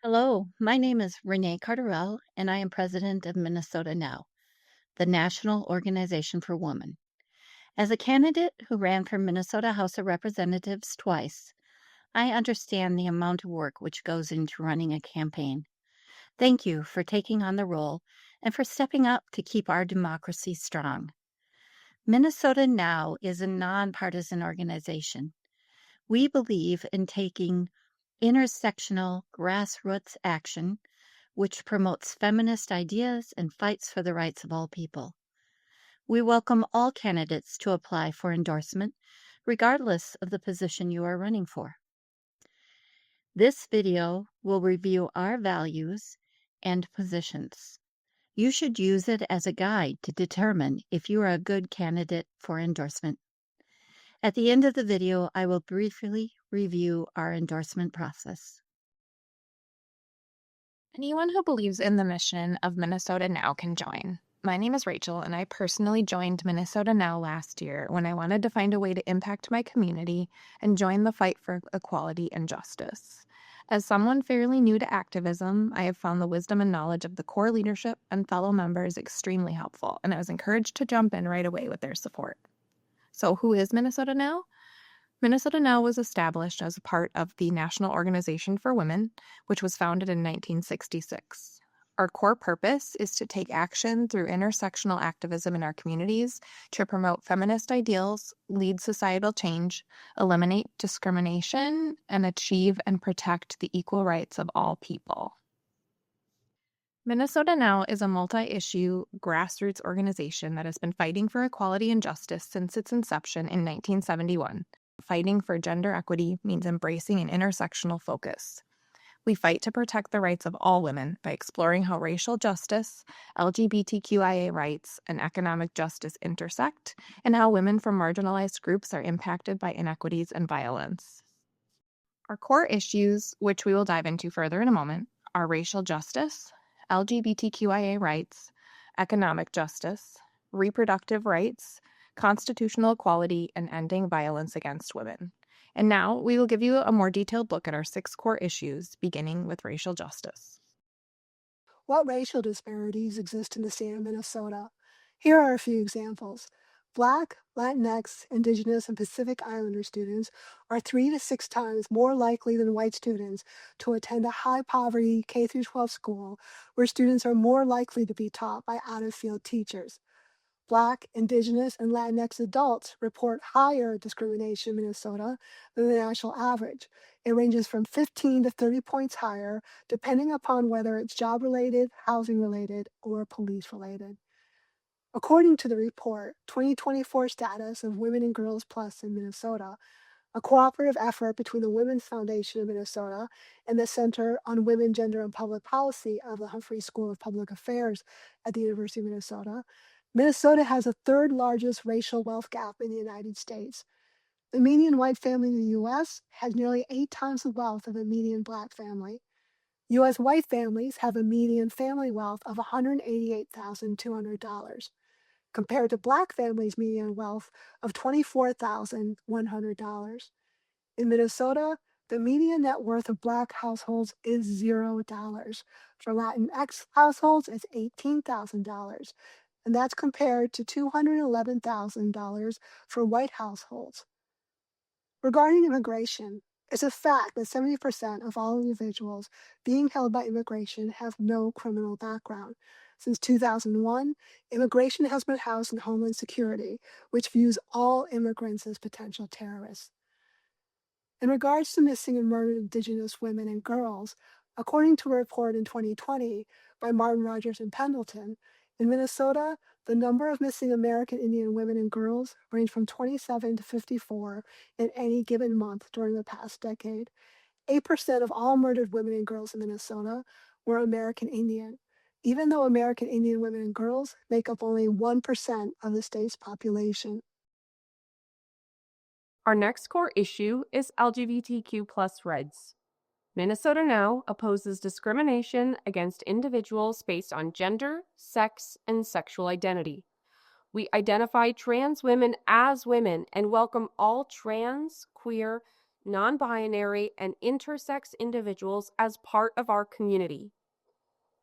Hello, my name is Renee Carterell, and I am president of Minnesota Now, the National Organization for Women. As a candidate who ran for Minnesota House of Representatives twice, I understand the amount of work which goes into running a campaign. Thank you for taking on the role and for stepping up to keep our democracy strong. Minnesota Now is a nonpartisan organization. We believe in taking intersectional grassroots action which promotes feminist ideas and fights for the rights of all people. We welcome all candidates to apply for endorsement, regardless of the position you are running for. This video will review our values and positions. You should use it as a guide to determine if you are a good candidate for endorsement. At the end of the video, I will briefly review our endorsement process. Anyone who believes in the mission of Minnesota Now can join. My name is Rachel, and I personally joined Minnesota Now last year when I wanted to find a way to impact my community and join the fight for equality and justice. As someone fairly new to activism, I have found the wisdom and knowledge of the core leadership and fellow members extremely helpful, and I was encouraged to jump in right away with their support. So, who is Minnesota Now? Minnesota Now was established as a part of the National Organization for Women, which was founded in 1966. Our core purpose is to take action through intersectional activism in our communities to promote feminist ideals, lead societal change, eliminate discrimination, and achieve and protect the equal rights of all people. Minnesota Now is a multi-issue grassroots organization that has been fighting for equality and justice since its inception in 1971. Fighting for gender equity means embracing an intersectional focus. We fight to protect the rights of all women by exploring how racial justice, LGBTQIA rights, and economic justice intersect, and how women from marginalized groups are impacted by inequities and violence. Our core issues, which we will dive into further in a moment, are racial justice, LGBTQIA rights, economic justice, reproductive rights, constitutional equality, and ending violence against women. And now we will give you a more detailed look at our 6 core issues, beginning with racial justice. What racial disparities exist in the state of Minnesota? Here are a few examples. Black, Latinx, Indigenous, and Pacific Islander students are 3 to 6 times more likely than white students to attend a high-poverty K-12 school where students are more likely to be taught by out-of-field teachers. Black, Indigenous, and Latinx adults report higher discrimination in Minnesota than the national average. It ranges from 15 to 30 points higher, depending upon whether it's job-related, housing-related, or police-related. According to the report, 2024 status of Women and Girls Plus in Minnesota, a cooperative effort between the Women's Foundation of Minnesota and the Center on Women, Gender, and Public Policy of the Humphrey School of Public Affairs at the University of Minnesota, Minnesota has the third largest racial wealth gap in the United States. The median white family in the U.S. has nearly 8 times the wealth of a median black family. U.S. white families have a median family wealth of $188,200, compared to black families' median wealth of $24,100. In Minnesota, the median net worth of black households is $0. For Latinx households, it's $18,000, and that's compared to $211,000 for white households. Regarding immigration, it's a fact that 70% of all individuals being held by immigration have no criminal background. Since 2001, immigration has been housed in Homeland Security, which views all immigrants as potential terrorists. In regards to missing and murdered Indigenous women and girls, according to a report in 2020 by Martin Rogers and Pendleton, in Minnesota, the number of missing American Indian women and girls ranged from 27 to 54 in any given month during the past decade. 8% of all murdered women and girls in Minnesota were American Indian, even though American Indian women and girls make up only 1% of the state's population. Our next core issue is LGBTQ plus rights. Minnesota Now opposes discrimination against individuals based on gender, sex, and sexual identity. We identify trans women as women and welcome all trans, queer, non-binary, and intersex individuals as part of our community.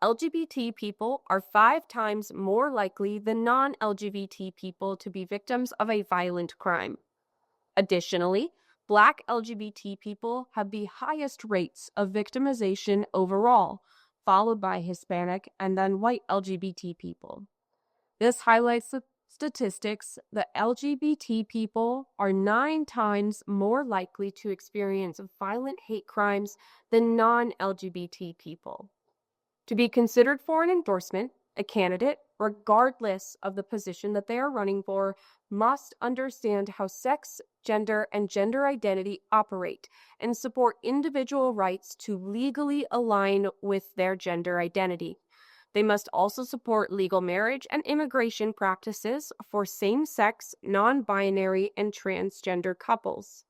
LGBT people are 5 times more likely than non-LGBT people to be victims of a violent crime. Additionally, Black LGBT people have the highest rates of victimization overall, followed by Hispanic and then white LGBT people. This highlights the statistics that LGBT people are 9 times more likely to experience violent hate crimes than non-LGBT people. To be considered for an endorsement, a candidate, regardless of the position that they are running for, must understand how sex, gender, and gender identity operate and support individual rights to legally align with their gender identity. They must also support legal marriage and immigration practices for same-sex, non-binary, and transgender couples.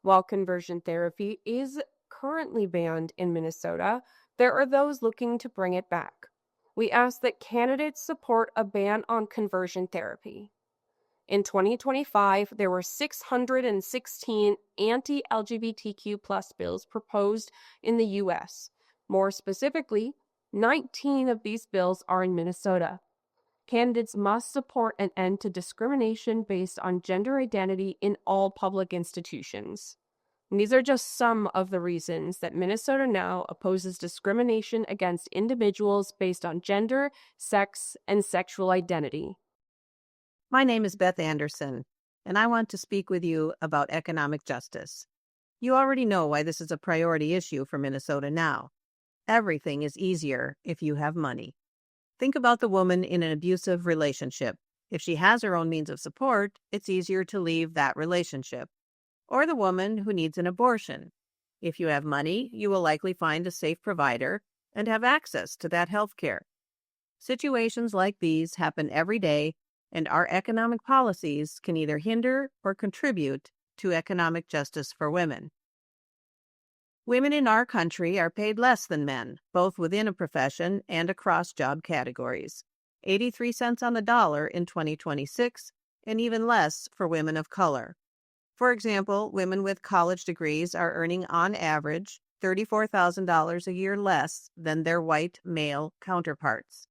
While conversion therapy is currently banned in Minnesota, there are those looking to bring it back. We ask that candidates support a ban on conversion therapy. In 2025, there were 616 anti-LGBTQ+ bills proposed in the U.S. More specifically, 19 of these bills are in Minnesota. Candidates must support an end to discrimination based on gender identity in all public institutions. And these are just some of the reasons that Minnesota Now opposes discrimination against individuals based on gender, sex, and sexual identity. My name is Beth Anderson, and I want to speak with you about economic justice. You already know why this is a priority issue for Minnesota Now. Everything is easier if you have money. Think about the woman in an abusive relationship. If she has her own means of support, it's easier to leave that relationship. Or the woman who needs an abortion. If you have money, you will likely find a safe provider and have access to that health care. Situations like these happen every day, and our economic policies can either hinder or contribute to economic justice for women. Women in our country are paid less than men, both within a profession and across job categories. 83 cents on the dollar in 2026, and even less for women of color. For example, women with college degrees are earning on average $34,000 a year less than their white male counterparts.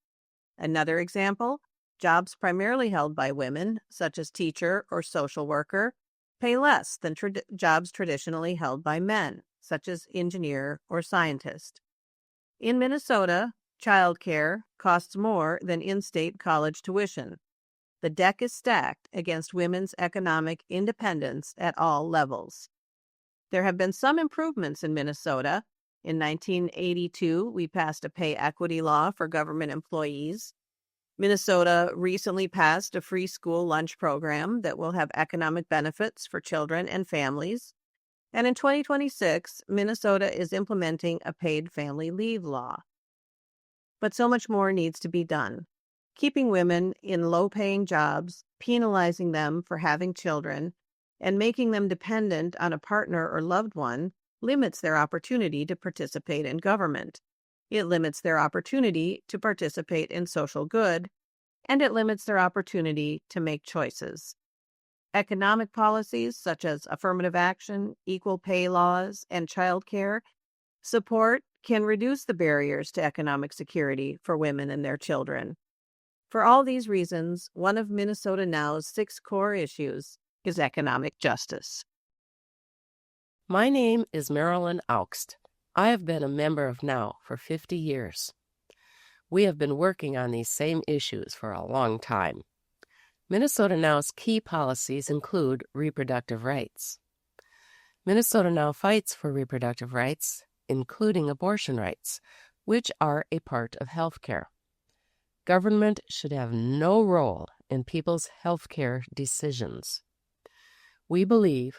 Another example, jobs primarily held by women, such as teacher or social worker, pay less than jobs traditionally held by men, such as engineer or scientist. In Minnesota, childcare costs more than in-state college tuition. The deck is stacked against women's economic independence at all levels. There have been some improvements in Minnesota. In 1982, we passed a pay equity law for government employees. Minnesota recently passed a free school lunch program that will have economic benefits for children and families. And in 2026, Minnesota is implementing a paid family leave law. But so much more needs to be done. Keeping women in low-paying jobs, penalizing them for having children, and making them dependent on a partner or loved one limits their opportunity to participate in government. It limits their opportunity to participate in social good, and it limits their opportunity to make choices. Economic policies such as affirmative action, equal pay laws, and child care support can reduce the barriers to economic security for women and their children. For all these reasons, one of Minnesota Now's 6 core issues is economic justice. My name is Marilyn Augst. I have been a member of Now for 50 years. We have been working on these same issues for a long time. Minnesota Now's key policies include reproductive rights. Minnesota Now fights for reproductive rights, including abortion rights, which are a part of health care. Government should have no role in people's health care decisions. We believe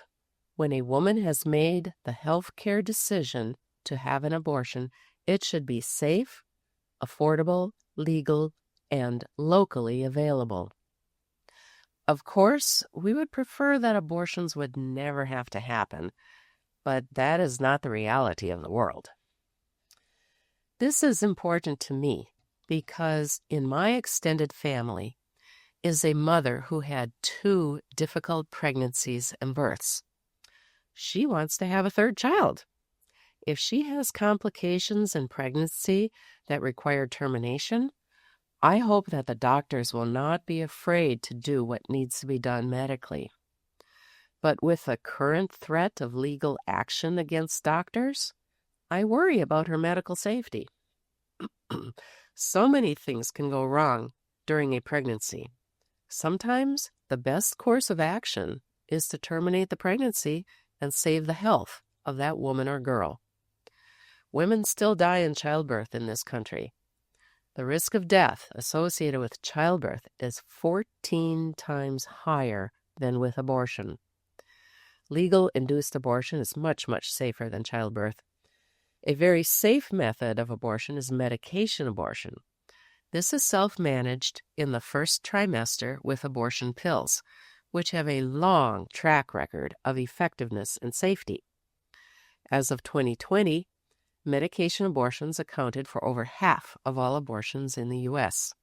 when a woman has made the health care decision to have an abortion, it should be safe, affordable, legal, and locally available. Of course, we would prefer that abortions would never have to happen, but that is not the reality of the world. This is important to me because in my extended family is a mother who had 2 difficult pregnancies and births. She wants to have a third child. If she has complications in pregnancy that require termination, I hope that the doctors will not be afraid to do what needs to be done medically. But with the current threat of legal action against doctors, I worry about her medical safety. So many things can go wrong during a pregnancy. Sometimes the best course of action is to terminate the pregnancy and save the health of that woman or girl. Women still die in childbirth in this country. The risk of death associated with childbirth is 14 times higher than with abortion. Legal induced abortion is much, much safer than childbirth. A very safe method of abortion is medication abortion. This is self-managed in the first trimester with abortion pills, which have a long track record of effectiveness and safety. As of 2020, medication abortions accounted for over half of all abortions in the U.S.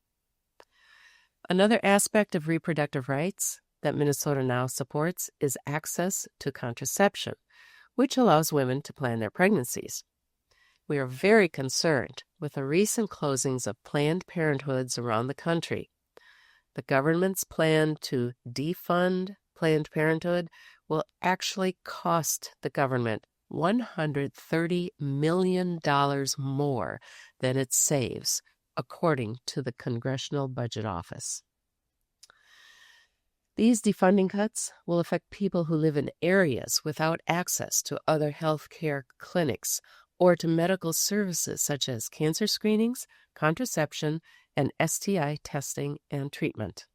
Another aspect of reproductive rights that Minnesota Now supports is access to contraception, which allows women to plan their pregnancies. We are very concerned with the recent closings of Planned Parenthoods around the country. The government's plan to defund Planned Parenthood will actually cost the government $130 million more than it saves, according to the Congressional Budget Office. These defunding cuts will affect people who live in areas without access to other health care clinics or to medical services such as cancer screenings, contraception, and STI testing and treatment.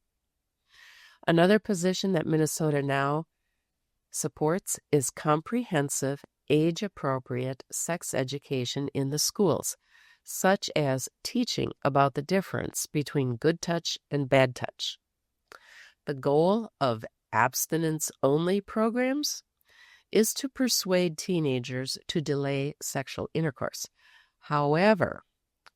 Another position that Minnesota Now supports is comprehensive, age-appropriate sex education in the schools, such as teaching about the difference between good touch and bad touch. The goal of abstinence-only programs is to persuade teenagers to delay sexual intercourse. However,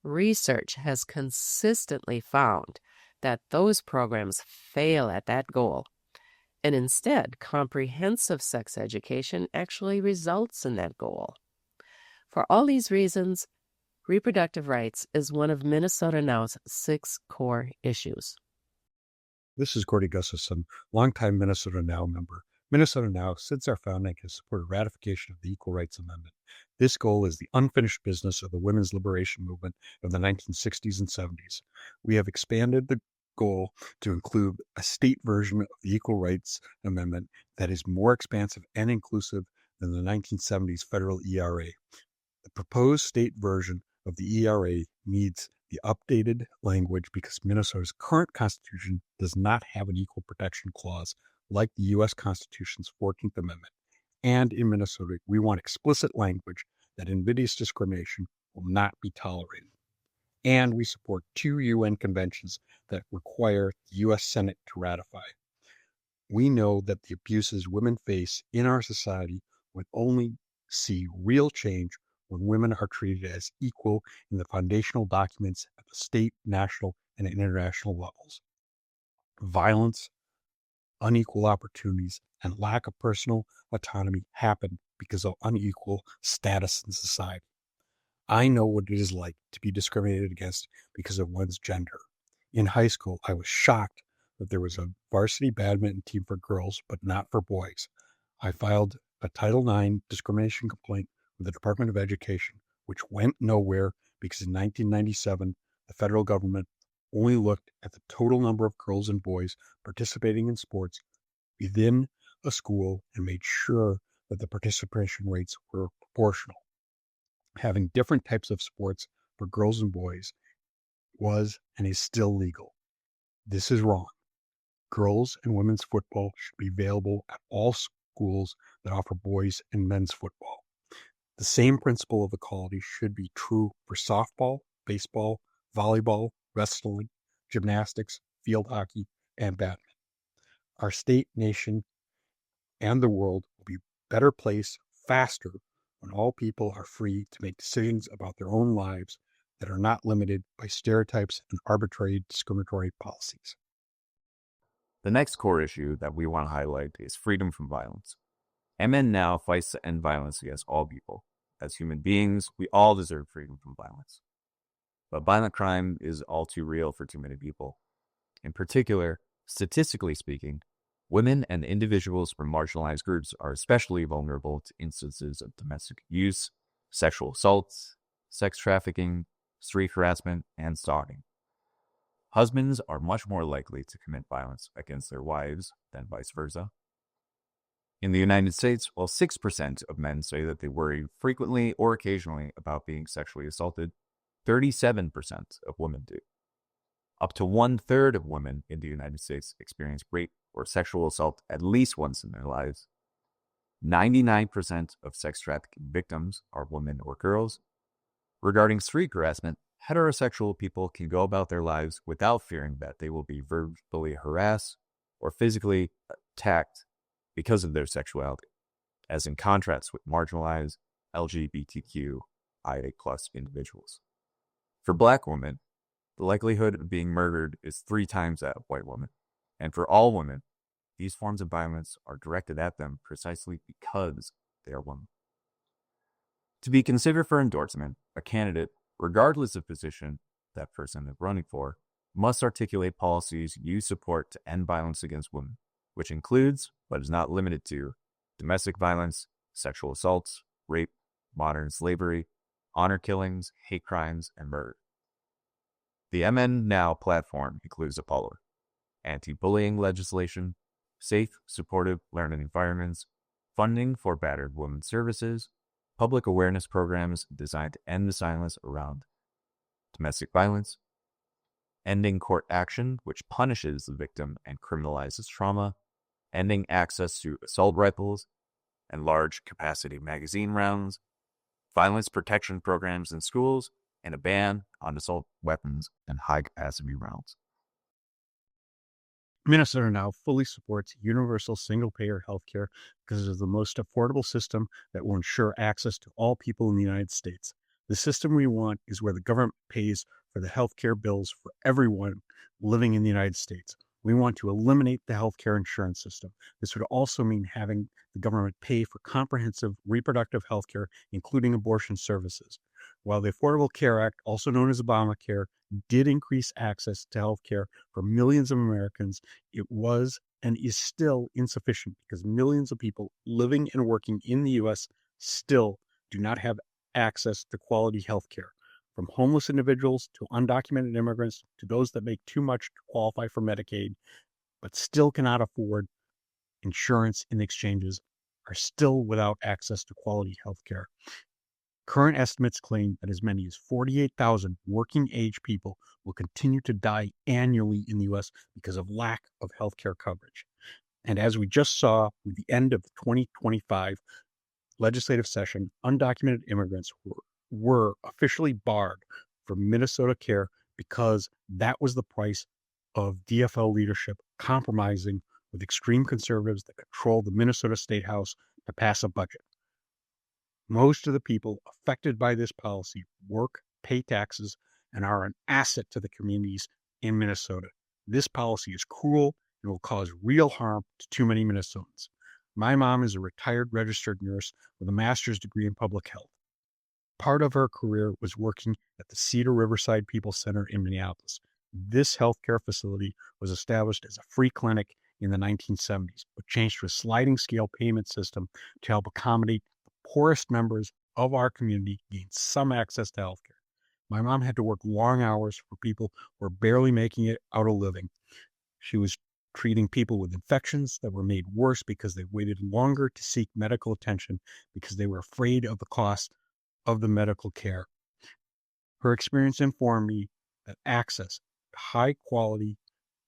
research has consistently found that those programs fail at that goal, and instead, comprehensive sex education actually results in that goal. For all these reasons, reproductive rights is one of Minnesota Now's 6 core issues. This is Gordy Gustafson, longtime Minnesota Now member. Minnesota Now, since our founding, has supported ratification of the Equal Rights Amendment. This goal is the unfinished business of the women's liberation movement of the 1960s and 70s. We have expanded the goal to include a state version of the Equal Rights Amendment that is more expansive and inclusive than the 1970s federal ERA. The proposed state version of the ERA needs the updated language because Minnesota's current constitution does not have an equal protection clause like the U.S. Constitution's 14th Amendment. And in Minnesota, we want explicit language that invidious discrimination will not be tolerated. And we support 2 UN conventions that require the U.S. Senate to ratify. We know that the abuses women face in our society would only see real change when women are treated as equal in the foundational documents at the state, national, and international levels. Violence, unequal opportunities, and lack of personal autonomy happen because of unequal status in society. I know what it is like to be discriminated against because of one's gender. In high school, I was shocked that there was a varsity badminton team for girls, but not for boys. I filed a Title IX discrimination complaint with the Department of Education, which went nowhere because in 1997, the federal government only looked at the total number of girls and boys participating in sports within a school and made sure that the participation rates were proportional. Having different types of sports for girls and boys was and is still legal. This is wrong. Girls and women's football should be available at all schools that offer boys and men's football. The same principle of equality should be true for softball, baseball, volleyball, wrestling, gymnastics, field hockey, and badminton. Our state, nation, and the world will be a better place faster when all people are free to make decisions about their own lives that are not limited by stereotypes and arbitrary discriminatory policies. The next core issue that we want to highlight is freedom from violence. MN Now fights to end violence against all people. As human beings, we all deserve freedom from violence. But violent crime is all too real for too many people. In particular, statistically speaking, women and individuals from marginalized groups are especially vulnerable to instances of domestic abuse, sexual assaults, sex trafficking, street harassment, and stalking. Husbands are much more likely to commit violence against their wives than vice versa. In the United States, while 6% of men say that they worry frequently or occasionally about being sexually assaulted, 37% of women do. Up to 1/3 of women in the United States experience rape or sexual assault at least once in their lives. 99% of sex trafficking victims are women or girls. Regarding street harassment, heterosexual people can go about their lives without fearing that they will be verbally harassed or physically attacked because of their sexuality, as in contrast with marginalized LGBTQIA+ individuals. For Black women, the likelihood of being murdered is 3 times that of white women. And for all women, these forms of violence are directed at them precisely because they are women. To be considered for endorsement, a candidate, regardless of position that person is running for, must articulate policies you support to end violence against women, which includes, but is not limited to, domestic violence, sexual assaults, rape, modern slavery, honor killings, hate crimes, and murder. The MN Now platform includes the following: anti-bullying legislation, safe, supportive learning environments, funding for battered women's services, public awareness programs designed to end the silence around domestic violence, ending court action, which punishes the victim and criminalizes trauma, ending access to assault rifles and large capacity magazine rounds, violence protection programs in schools, and a ban on assault weapons and high-capacity rounds. Minnesota Now fully supports universal single-payer healthcare because it is the most affordable system that will ensure access to all people in the United States. The system we want is where the government pays for the healthcare bills for everyone living in the United States. We want to eliminate the healthcare insurance system. This would also mean having the government pay for comprehensive reproductive healthcare, including abortion services. While the Affordable Care Act, also known as Obamacare, did increase access to healthcare for millions of Americans, it was and is still insufficient because millions of people living and working in the U.S. still do not have access to quality healthcare. From homeless individuals to undocumented immigrants to those that make too much to qualify for Medicaid, but still cannot afford insurance in the exchanges, are still without access to quality healthcare. Current estimates claim that as many as 48,000 working-age people will continue to die annually in the U.S. because of lack of healthcare coverage. And as we just saw with the end of the 2025 legislative session, undocumented immigrants were officially barred from Minnesota Care because that was the price of DFL leadership compromising with extreme conservatives that control the Minnesota State House to pass a budget. Most of the people affected by this policy work, pay taxes, and are an asset to the communities in Minnesota. This policy is cruel and will cause real harm to too many Minnesotans. My mom is a retired registered nurse with a master's degree in public health. Part of her career was working at the Cedar Riverside People Center in Minneapolis. This healthcare facility was established as a free clinic in the 1970s, but changed to a sliding scale payment system to help accommodate the poorest members of our community gain some access to healthcare. My mom had to work long hours for people who were barely making it out a living. She was treating people with infections that were made worse because they waited longer to seek medical attention because they were afraid of the cost of the medical care. Her experience informed me that access to high quality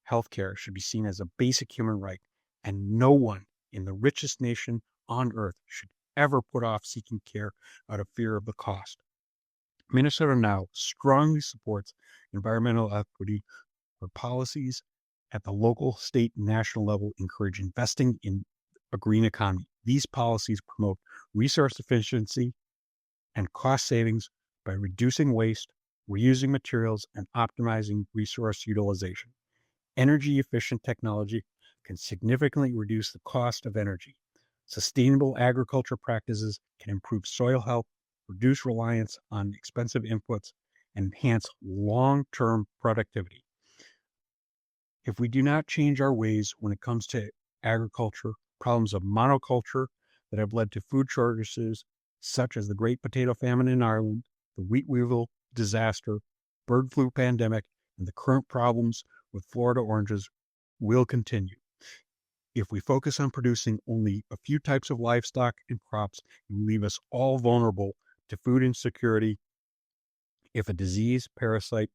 healthcare should be seen as a basic human right, and no one in the richest nation on earth should ever put off seeking care out of fear of the cost. Minnesota Now strongly supports environmental equity where policies at the local, state, and national level encourage investing in a green economy. These policies promote resource efficiency and cost savings by reducing waste, reusing materials, and optimizing resource utilization. Energy-efficient technology can significantly reduce the cost of energy. Sustainable agriculture practices can improve soil health, reduce reliance on expensive inputs, and enhance long-term productivity. If we do not change our ways when it comes to agriculture, problems of monoculture that have led to food shortages, such as the Great Potato Famine in Ireland, the wheat weevil disaster, bird flu pandemic, and the current problems with Florida oranges, will continue. If we focus on producing only a few types of livestock and crops, it will leave us all vulnerable to food insecurity if a disease, parasite,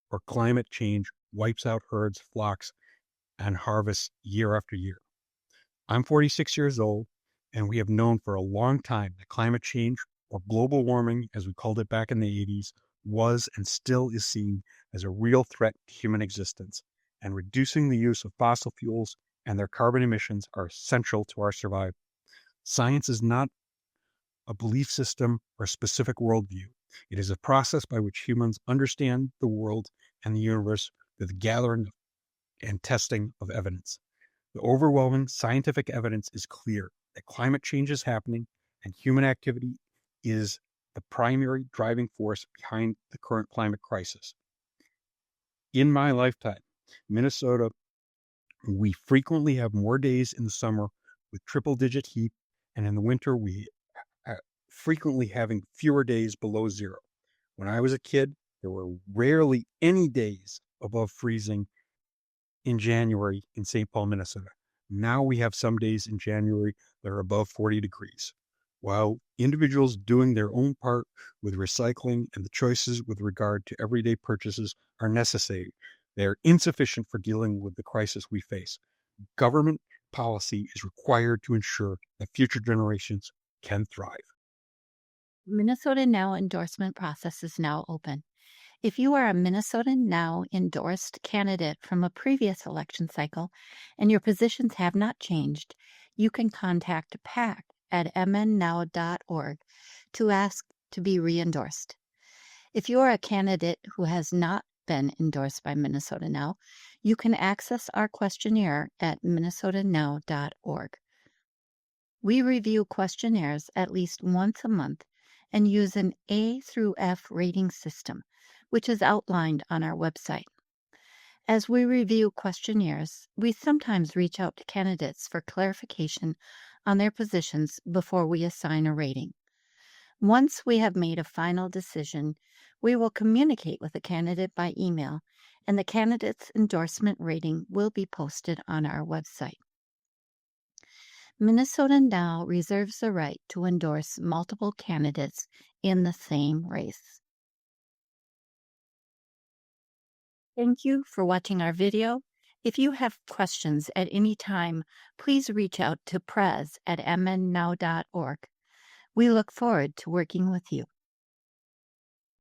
or climate change wipes out herds, flocks, and harvests year after year. I'm 46 years old, and we have known for a long time that climate change, or global warming, as we called it back in the 80s, was and still is seen as a real threat to human existence, and reducing the use of fossil fuels and their carbon emissions are essential to our survival. Science is not a belief system or a specific worldview. It is a process by which humans understand the world and the universe through the gathering and testing of evidence. The overwhelming scientific evidence is clear that climate change is happening and human activity is the primary driving force behind the current climate crisis. In my lifetime, Minnesota, we frequently have more days in the summer with triple-digit heat, and in the winter, we frequently having fewer days below zero. When I was a kid, there were rarely any days above freezing in January in St. Paul, Minnesota. Now we have some days in January that are above 40 degrees. While individuals doing their own part with recycling and the choices with regard to everyday purchases are necessary, they are insufficient for dealing with the crisis we face. Government policy is required to ensure that future generations can thrive. Minnesota Now endorsement process is now open. If you are a Minnesota Now endorsed candidate from a previous election cycle and your positions have not changed, you can contact PAC at mnnow.org to ask to be re-endorsed. If you are a candidate who has not been endorsed by Minnesota Now, you can access our questionnaire at minnesotanow.org. We review questionnaires at least once a month and use an A through F rating system, which is outlined on our website. As we review questionnaires, we sometimes reach out to candidates for clarification on their positions before we assign a rating. Once we have made a final decision, we will communicate with the candidate by email, and the candidate's endorsement rating will be posted on our website. Minnesota Now reserves the right to endorse multiple candidates in the same race. Thank you for watching our video. If you have questions at any time, please reach out to prez@mnnow.org. We look forward to working with you.